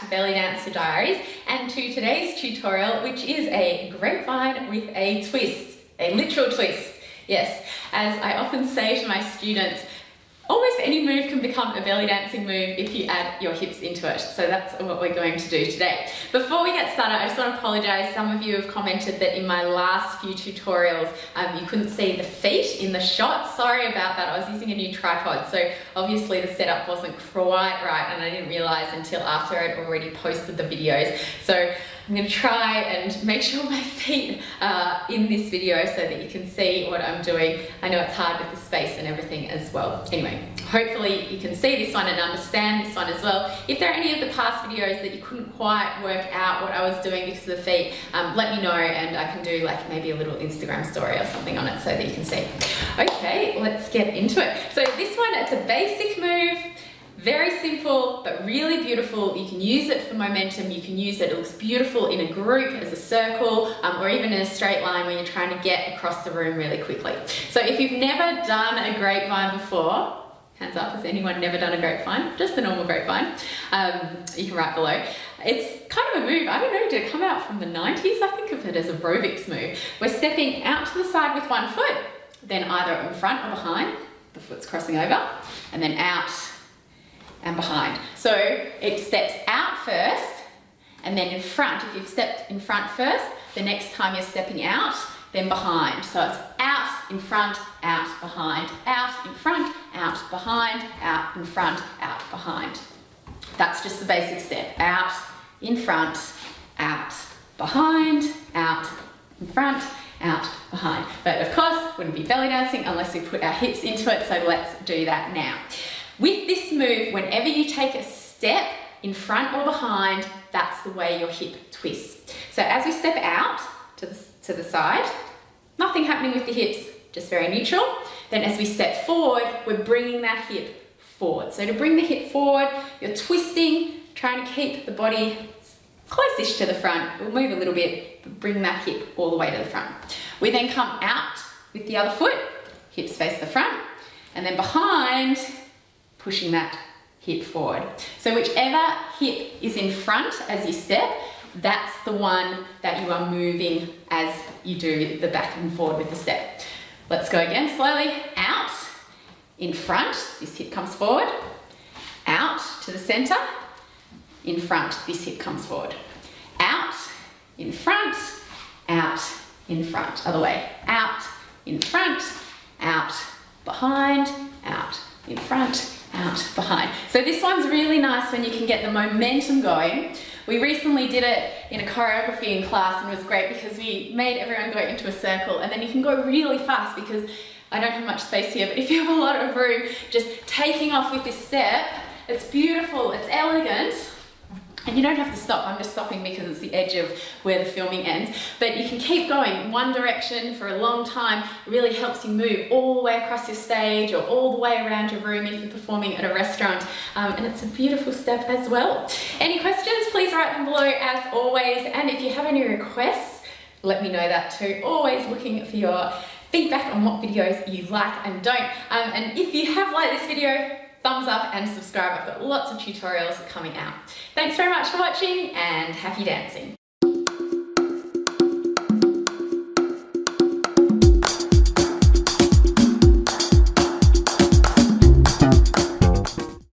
to Dancer Diaries and to today's tutorial, which is a grapevine with a twist, a literal twist. Yes, as I often say to my students, almost any move can become a belly dancing move if you add your hips into it. So that's what we're going to do today. Before we get started, I just want to apologize. Some of you have commented that in my last few tutorials, you couldn't see the feet in the shot. Sorry about that. I was using a new tripod, so obviously the setup wasn't quite right, and I didn't realize until after I'd already posted the videos. So I'm going to try and make sure my feet are in this video so that you can see what I'm doing. I know it's hard with the space and everything as well. Anyway, hopefully you can see this one and understand this one as well. If there are any of the past videos that you couldn't quite work out what I was doing because of the feet, let me know and I can do like maybe a little Instagram story or something on it so that you can see. Okay, let's get into it. So this one, it's a basic move. Very simple, but really beautiful. You can use it for momentum. You can use it, it looks beautiful in a group, as a circle, or even in a straight line when you're trying to get across the room really quickly. So if you've never done a grapevine before, hands up, has anyone never done a grapevine? Just a normal grapevine. You can write below. It's kind of a move, I don't know, did it come out from the 90s? I think of it as a aerobics move. We're stepping out to the side with one foot, then either in front or behind, the foot's crossing over, and then out and behind. So it steps out first and then in front. If you've stepped in front first, the next time you're stepping out, then behind. So it's out, in front, out, behind, out, in front, out, behind, out, in front, out, behind. That's just the basic step. Out, in front, out, behind, out, in front, out, behind. But of course, wouldn't be belly dancing unless we put our hips into it, so let's do that now. With this move, whenever you take a step in front or behind, that's the way your hip twists. So as we step out to the side, nothing happening with the hips, just very neutral. Then as we step forward, we're bringing that hip forward. So to bring the hip forward, you're twisting, trying to keep the body close-ish to the front. We'll move a little bit, but bring that hip all the way to the front. We then come out with the other foot, hips face the front, and then behind, pushing that hip forward. So whichever hip is in front as you step, that's the one that you are moving as you do the back and forward with the step. Let's go again slowly. Out, in front, this hip comes forward. Out to the center, in front, this hip comes forward. Out, in front, out, in front. Other way. Out, in front, out, behind, out, in front, out, behind. So this one's really nice when you can get the momentum going. We recently did it in a choreography in class and it was great because we made everyone go into a circle, and then you can go really fast because I don't have much space here, but if you have a lot of room, just taking off with this step, it's beautiful, it's elegant. And you don't have to stop. I'm just stopping because it's the edge of where the filming ends. But you can keep going one direction for a long time. It really helps you move all the way across your stage or all the way around your room if you're performing at a restaurant. And it's a beautiful step as well. Any questions, please write them below as always. And if you have any requests, let me know that too. Always looking for your feedback on what videos you like and don't. And if you have liked this video, thumbs up and subscribe. I've got lots of tutorials coming out. Thanks very much for watching and happy dancing.